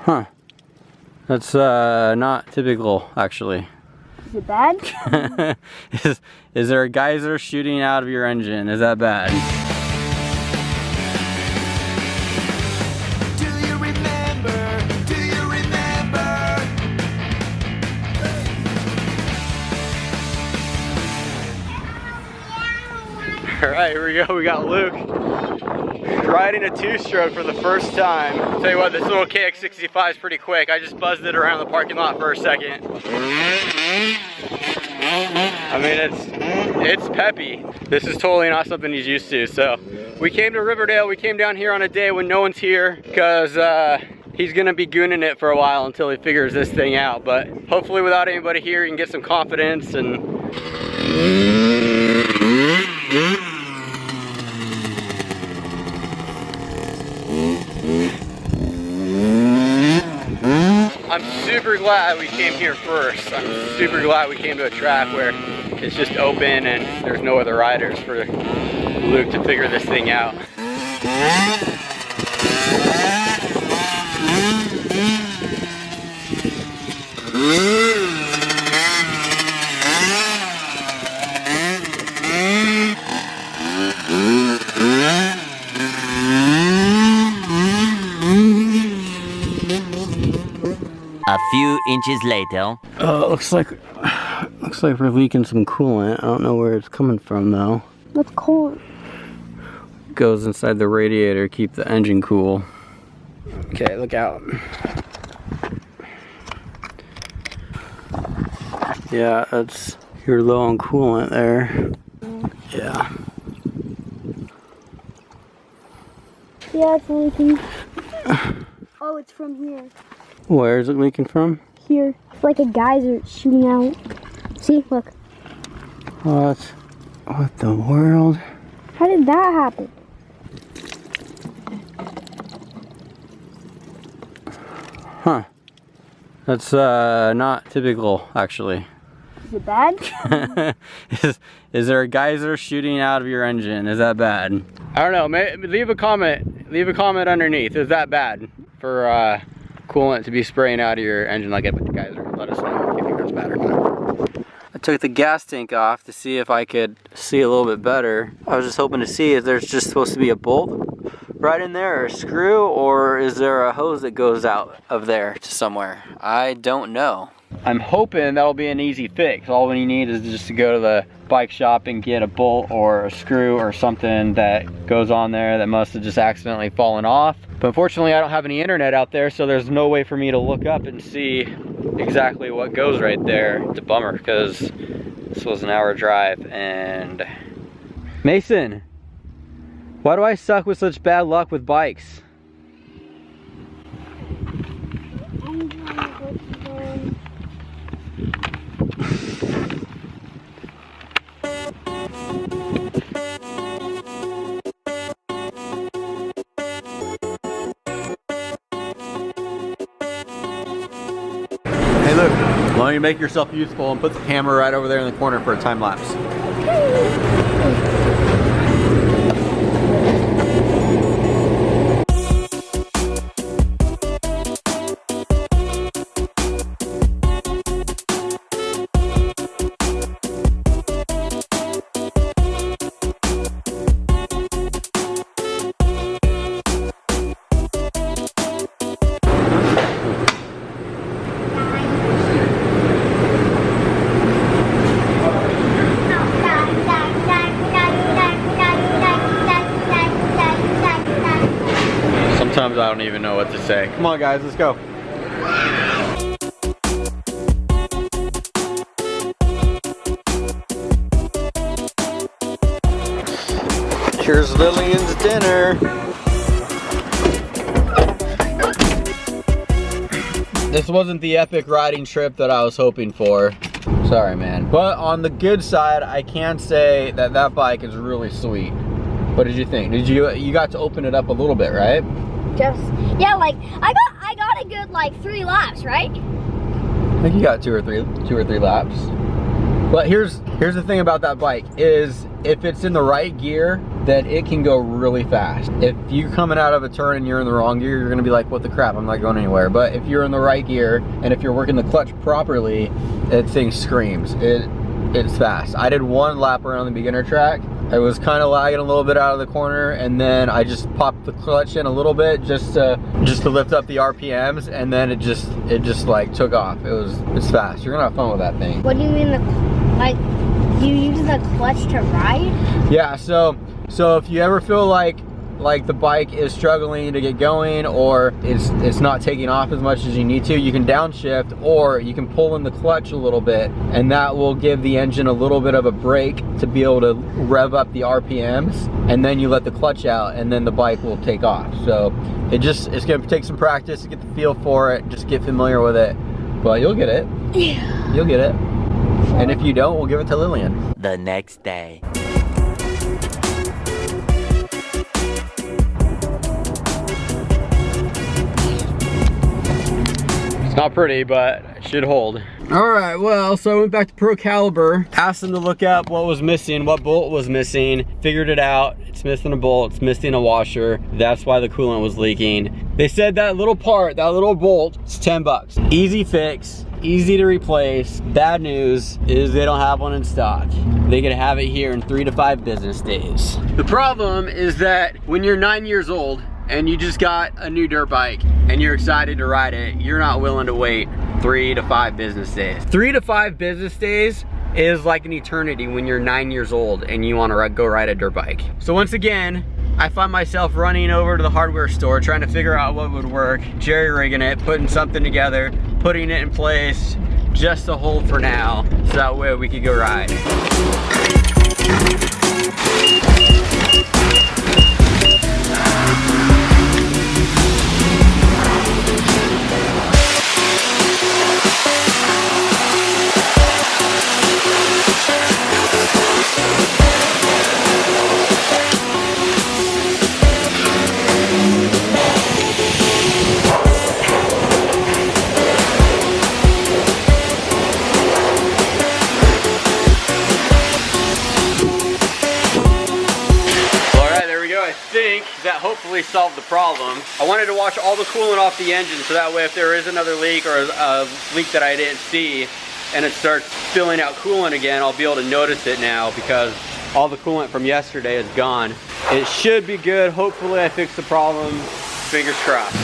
Huh. That's not typical, actually. Is it bad? Is there a geyser shooting out of your engine? Is that bad? Do you remember? Do you remember? All right, here we go. We got Luke riding a two-stroke for the first time. Tell you what, this little KX65 is pretty quick. I just buzzed it around the parking lot for a second. I mean, it's peppy. This is totally not something he's used to. So we came to Riverdale. We came down here on a day when no one's here because he's gonna be gooning it for a while until he figures this thing out. But hopefully without anybody here, he can get some confidence and I'm super glad we came here first. I'm super glad we came to a track where it's just open and there's no other riders for Luke to figure this thing out. A few inches later. Looks like we're leaking some coolant. I don't know where it's coming from though. What's cool? Goes inside the radiator, keep the engine cool. Okay, look out. Yeah, you're low on coolant there. Yeah. Yeah, it's leaking. Oh, it's from here. Where is it leaking from? Here. It's like a geyser shooting out. See, look. What the world? How did that happen? Huh. That's not typical, actually. Is it bad? Is there a geyser shooting out of your engine? Is that bad? I don't know. Leave a comment. Leave a comment underneath. Is that bad for coolant to be spraying out of your engine like a geyser? Let us know if you think that's bad or not. I took the gas tank off to see if I could see a little bit better. I was just hoping to see if there's just supposed to be a bolt right in there or a screw, or is there a hose that goes out of there to somewhere? I don't know. I'm hoping that'll be an easy fix. All we need is just to go to the bike shop and get a bolt or a screw or something that goes on there that must have just accidentally fallen off. But unfortunately, I don't have any internet out there, so there's no way for me to look up and see exactly what goes right there. It's a bummer because this was an hour drive. And Mason, why do I suck with such bad luck with bikes? Hey look, why don't you make yourself useful and put the camera right over there in the corner for a time lapse? Sometimes I don't even know what to say. Come on guys, let's go. Here's Lillian's dinner. This wasn't the epic riding trip that I was hoping for. Sorry, man. But on the good side, I can say that that bike is really sweet. What did you think? You got to open it up a little bit, right? Yeah, like I got a good like 3 laps, right? I think you got two or three laps. But here's the thing about that bike is if it's in the right gear, that it can go really fast. If you're coming out of a turn and you're in the wrong gear, you're gonna be like, what the crap, I'm not going anywhere. But if you're in the right gear, and if you're working the clutch properly, that thing screams. It's fast. I did one lap around the beginner track. I was kind of lagging a little bit out of the corner, and then I just popped the clutch in a little bit just to lift up the RPMs, and then it just like took off. It's fast. You're gonna have fun with that thing. What do you mean you use the clutch to ride? Yeah, so if you ever feel like the bike is struggling to get going, or it's not taking off as much as you need to, you can downshift, or you can pull in the clutch a little bit, and that will give the engine a little bit of a break to be able to rev up the RPMs, and then you let the clutch out, and then the bike will take off. So it's gonna take some practice to get the feel for it, just get familiar with it, but you'll get it. Yeah. You'll get it. And if you don't, we'll give it to Lillian. The next day. It's not pretty, but it should hold. All right, well, so I went back to Pro Caliber, asked them to look up what was missing, what bolt was missing, figured it out. It's missing a bolt, it's missing a washer. That's why the coolant was leaking. They said that little part, that little bolt, it's 10 bucks. Easy fix, easy to replace. Bad news is they don't have one in stock. They can have it here in 3 to 5 business days. The problem is that when you're 9 years old and you just got a new dirt bike and you're excited to ride it, you're not willing to wait 3 to 5 business days. 3 to 5 business days is like an eternity when you're 9 years old and you want to go ride a dirt bike. So once again, I find myself running over to the hardware store trying to figure out what would work, jerry-rigging it, putting something together, putting it in place just to hold for now, so that way we could go ride. That hopefully solved the problem. I wanted to wash all the coolant off the engine, so that way if there is another leak or a leak that I didn't see and it starts spilling out coolant again, I'll be able to notice it now because all the coolant from yesterday is gone. It should be good. Hopefully I fixed the problem. Fingers crossed.